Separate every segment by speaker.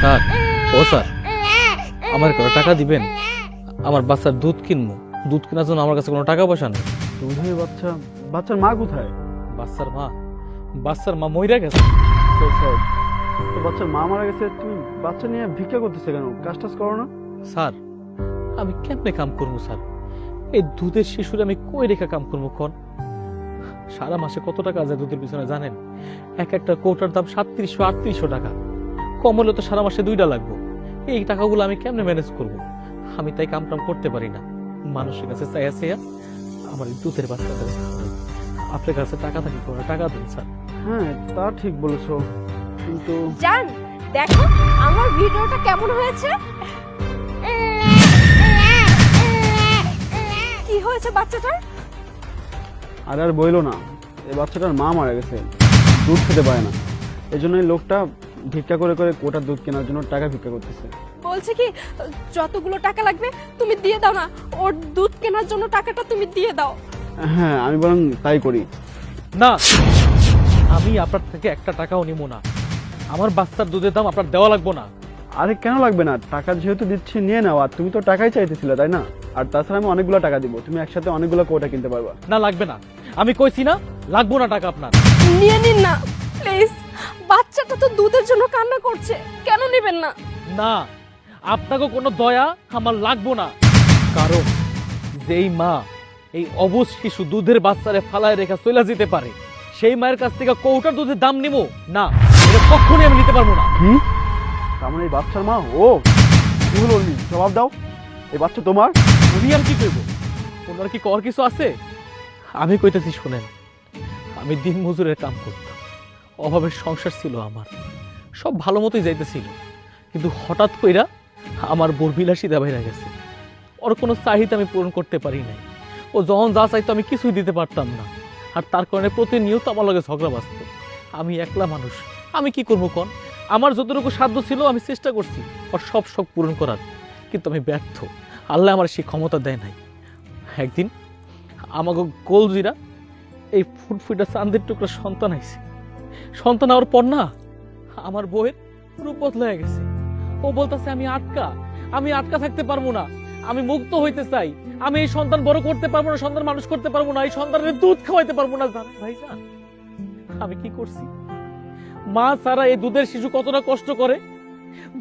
Speaker 1: Sir, ও sir, আমার কোনো টাকা দিবেন? আমার বাচ্চার দুধ কিনবো, দুধ কেনার জন্য আমার কাছে কোনো টাকা পয়সা নেই।
Speaker 2: দুধের বাচ্চা? বাচ্চার মা কোথায়?
Speaker 1: বাচ্চার মা মইরা গেছে।
Speaker 2: তো স্যার, তো বাচ্চার মা মারা গেছে, তুমি বাচ্চা নিয়ে ভিক্ষা করতেছে কেন? কাজ টাজ করো না?
Speaker 1: স্যার, আমি কেমনে কাম করবো স্যার? এই দুধের শিশুরে আমি কই রেখা কাম করবো কোন? সারা মাসে কত টাকা যায় দুধের পিছনে জানেন? এক একটা কৌটার দাম 3700-3800 টাকা। কম হলে তো সারা মাসে 2টা লাগবে। এই টাকাগুলো আমি কেমনে ম্যানেজ করব? আমি তাই কাম টাম করতে পারি না। মানুষের কাছে চাইয়া চাইয়া আমার এই দুধের বাচ্চা দেবে। আপনার কাছে টাকা থাকি করে টাকা দেন স্যার।
Speaker 2: হ্যাঁ, তা ঠিক বলেছো, কিন্তু
Speaker 3: জান, দেখো আমার ভিডিওটা কেমন হয়েছে। কি হয়েছে বাচ্চাটার?
Speaker 2: আর বইলো না, এই বাচ্চাটার মা মারা গেছে, দুধ খেতে পারে না, এই জন্য এই লোকটা ভিক্ষা করে করে কোটার দুধ কেনার জন্য টাকা ভিক্ষা করতেছে।
Speaker 3: বলছে কি যতগুলো টাকা লাগবে তুমি দিয়ে দাও না, ওর দুধ কেনার জন্য টাকাটা তুমি দিয়ে দাও।
Speaker 2: হ্যাঁ, আমি বরং তাই করি।
Speaker 1: না, আমি আপনার থেকে একটা টাকাও নিব না। আমার বাচ্চার দুধের দাম আপনার দেওয়া লাগবে না।
Speaker 2: আরে কেন লাগবে না? টাকা যেহেতু দিচ্ছি নিয়ে নাও, আর তুমি তো টাকাই চাইতেছিলে তাই না? আর তাছাড়া আমি অনেকগুলো টাকা দিব, তুমি একসাথে অনেকগুলো কোটা কিনতে পারবা।
Speaker 1: না, লাগবে না, আমি কইছি না লাগবো না টাকা আপনার।
Speaker 3: নিয়ে নিন না প্লিজ, বাচ্চাটা তো দুধের জন্য কান্না করছে, কেন নেবেন না?
Speaker 1: না, আপনাকে কোনো দয়া আমার লাগবো না। কারণ যেই মা এই অবুঝ শিশু দুধের বাচ্চারে ফালায় রেখা চলে যেতে পারে, সেই মায়ের কাছ থেকে কৌটার দুধের দাম নিব না, এটা কখনোই আমি নিতে পারবো না।
Speaker 2: কি? তার মানে এই বাচ্চার মা ও? কি হলো? জবাব দাও, এই বাচ্চা তোমার?
Speaker 1: উনি আর কি করবো? ওনার কি কর কিছু আছে? আমি কইতেছি শোনেন, আমি দিন মজুরের কাম করতাম, অভাবের সংসার ছিল আমার, সব ভালো মতোই যাইতেছিল, কিন্তু হঠাৎ কইরা আমার বোর বিলাসিতা বাইরে গেছে। ওর কোনো চাহিদা আমি পূরণ করতে পারি নাই। ও যখন যা চাইতো আমি কিছুই দিতে পারতাম না, আর তার কারণে প্রতিনিয়ত আমার লগে ঝগড়া বাঁচত। আমি একলা মানুষ, আমি কি করবো কোন? আমার যতটুকু সাধ্য ছিল আমি চেষ্টা করছি ওর সব শখ পূরণ করার, কিন্তু আমি ব্যর্থ। আল্লাহ আমার সেই ক্ষমতা দেয় নাই। একদিন আমাকে গোলজিরা এই ফুটফুটা চাঁদের টুকরা সন্তান আইছে। সন্তান হওয়ার পর না আমার বউয়ের রূপ বদলে গেছে। ও বলতেছে আমি আটকা থাকতে পারবো না, আমি মুক্ত হইতে চাই, আমি এই সন্তান বড় করতে পারবো না, সন্তান মানুষ করতে পারবো না, এই সন্তানের দুধ খাওয়াইতে পারবো না। জানেন ভাইজান আমি কি করছি? মা ছাড়া এই দুধের শিশু কতটা কষ্ট করে,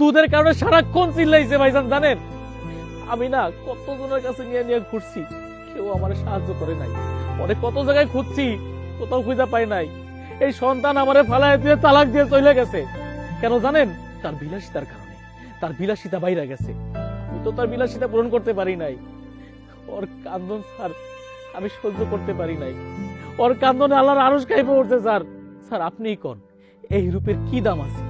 Speaker 1: দুধের কারণে সারাক্ষণ চিল্লাইছে ভাইজান জানেন। আমি না কতজনের কাছে নিয়ে নিয়ে ঘুরছি, কেউ আমার সাহায্য করে নাই। অনেক কত জায়গায় খুঁজছি, কোথাও খুঁজে পাই নাই। এই সন্তান আমারে ফালায় দিয়ে তালাক দিয়ে চলে গেছে। কেন জানেন? তার বিলাসিতার কারণে। তার বিলাসিতা বাইরে গেছে, আমি তো তার বিলাসিতা পূরণ করতে পারি নাই। ওর কান্দন স্যার আমি সহ্য করতে পারি নাই। ওর কান্দনে আল্লাহর আরশ কাঁপে উঠছে স্যার। স্যার আপনিই কোন, এই রূপের কি দাম আছে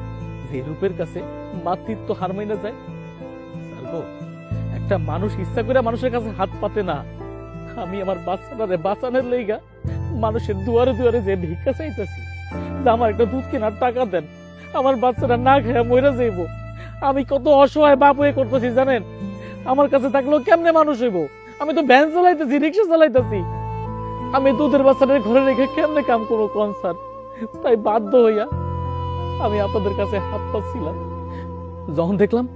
Speaker 1: যে রূপের কাছে মাতৃত্ব হার মাইনা যায়? স্যার গো, একটা মানুষ ইচ্ছা করে মানুষের কাছে হাত পাতে না। আমি আমার বাচ্চাটারে বাঁচানোর লইগা মানুষের দুয়ারে দুয়ারে যে ভিক্ষা চাইতেছি, যে আমার একটা দুধ কেনার টাকা দেন, আমার বাচ্চাটা না খেয়ে মইরা যাইব। আমি কত অসহায় বাপ হয়ে করতেছি জানেন? আমার কাছে থাকলেও কেমনে মানুষ হইব? আমি তো ভ্যান চালাইতেছি, রিক্সা চালাইতেছি, আমি দুধের বাচ্চাটার ঘরে রেখে কেমনে কাম করবো কোন স্যার? তাই বাধ্য হইয়া আমি আপনাদের কাছে হাত পাচ্ছিলাম। যখন দেখলাম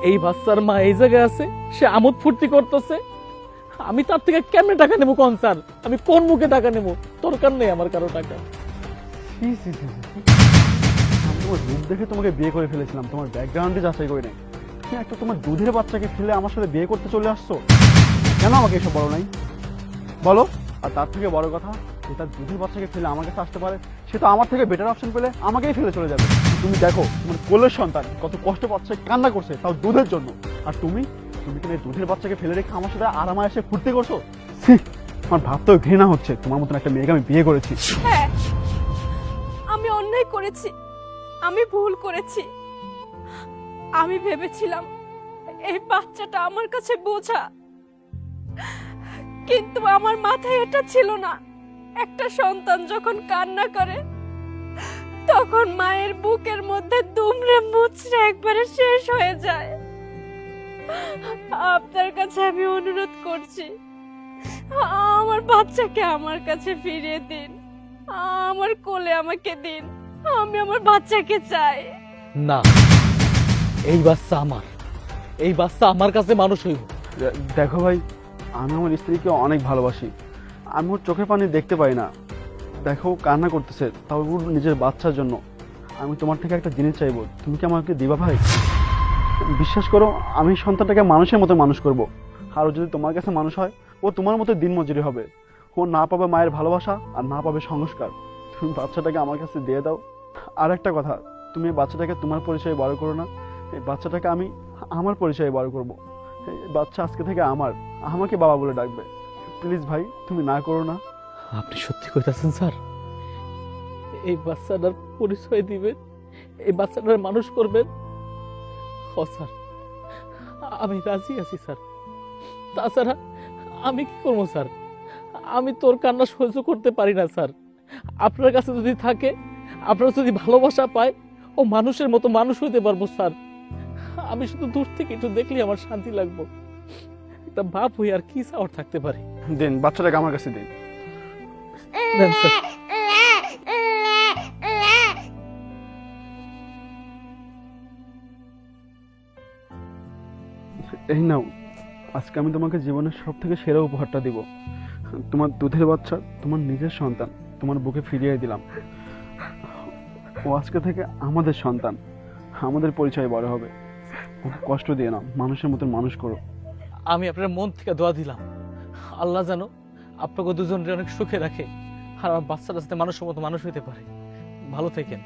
Speaker 1: এই বাচ্চার মা এই জায়গায় আছে, সে আমোদ ফুর্তি করতেছে, আমি তার থেকে কেমনে টাকা নেবো কোন স্যার? আমি কোন মুখে টাকা নেবো? দরকার নেই আমার কারো টাকা।
Speaker 2: আমি তোমার রূপ দেখে তোমাকে বিয়ে করে ফেলেছিলাম, তোমার ব্যাকগ্রাউন্ডে যাচাই করে নাই। তুমি একটা তোমার দুধের বাচ্চাকে ফেলে আমার সাথে বিয়ে করতে চলে আসছো, কেন আমাকে এসব বলো নাই? বলো। আর তার থেকে বড় কথা, যে তার দুধের বাচ্চাকে ফেলে আমার কাছে আসতে পারে, সে তো আমার থেকে বেটার অপশন পেলে আমাকেই ফেলে চলে যাবে। তুমি দেখো তোমার কোলের সন্তান কত কষ্ট পাচ্ছে, কান্না করছে, তাও দুধের জন্য। আর তুমি কিনা এই দুধের বাচ্চাকে ফেলে রেখে আমার সাথে আরামে এসে ফুর্তি করছো। আমার ভাবতেও ঘৃণা হচ্ছে, তোমার মতন একটা মেয়েকে আমি বিয়ে করেছি।
Speaker 3: হ্যাঁ, আমি অন্যায় করেছি, আমি ভুল করেছি। আমি ভেবেছিলাম এই বাচ্চাটা আমার কাছে বোঝা, কিন্তু আমার মাথায় এটা ছিল না। একটা সন্তান যখন কান্না করে তখন মায়ের বুকের মধ্যে দুমড়ে মুচড়ে একবারে শেষ হয়ে যায়। আপনার কাছে আমি অনুরোধ করছি, আমার বাচ্চাকে আমার কাছে ফিরিয়ে দিন, আমার কোলে আমাকে দিন, আমি আমার বাচ্চাকে চাই।
Speaker 1: না, এই বাচ্চা আমার, এই বাচ্চা আমার কাছে মানুষ হইব।
Speaker 2: দেখো ভাই, আমি আমার স্ত্রীকে অনেক ভালোবাসি। আমি ওর চোখের পানি দেখতে পাই না। দেখো ও কান্না করতেছে, তাও ওর নিজের বাচ্চার জন্য। আমি তোমার থেকে একটা জিনিস চাইবো, তুমি কি আমাকে দিবা ভাই? বিশ্বাস করো, আমি সন্তানটাকে মানুষের মতো মানুষ করব। আর ও যদি তোমার কাছে মানুষ হয়, ও তোমার মতো দিনমজুরি হবে। ও না পাবে মায়ের ভালোবাসা আর না পাবে সংস্কার। তুমি বাচ্চাটাকে আমার কাছে দিয়ে দাও। আর একটা কথা, তুমি এই বাচ্চাটাকে তোমার পরিচয়ে বড় করো না। এই বাচ্চাটাকে আমি আমার পরিচয়ে বড় করব। এই বাচ্চা আজকে থেকে আমার, আমাকে বাবা বলে ডাকবে। প্লিজ ভাই, তুমি না করো না।
Speaker 1: আপনি সত্যি কইতাছেন স্যার? এই বাচ্চাটার পরিচয় দিবেন, এই বাচ্চাটার মানুষ করবেন? ও স্যার, আমি রাজি আছি স্যার। তাছাড়া আমি কি করবো স্যার? আমি তোর কান্না সহ্য করতে পারি না স্যার। আপনার কাছে যদি থাকে, আপনার যদি ভালোবাসা পায়, ও মানুষের মতো মানুষ হইতে পারবো স্যার। আমি শুধু দূর থেকে একটু দেখলে আমার শান্তি লাগবো। একটা বাপ হই আর কি চাওয়ার থাকতে পারে?
Speaker 2: দিন, বাচ্চাটাকে আমার কাছে দিন।
Speaker 1: দেন স্যার।
Speaker 2: এই নাও, আজকে আমি তোমাকে জীবনের সব থেকে সেরা উপহারটা দিব। তোমার দুধের বাচ্চা, তোমার নিজের সন্তান, তোমার বুকে ফিরিয়ে দিলাম। ও আজকে থেকে আমাদের সন্তান, আমাদের পরিচয় বড় হবে। ওকে কষ্ট দিয়ে না, মানুষের মতন মানুষ করো।
Speaker 1: আমি আপনার মন থেকে দোয়া দিলাম, আল্লাহ যেন আপনাকে দুজনের অনেক সুখে রাখে আর আমার বাচ্চাটা যাতে মানুষের মতো মানুষ হইতে পারে। ভালো থাকেন।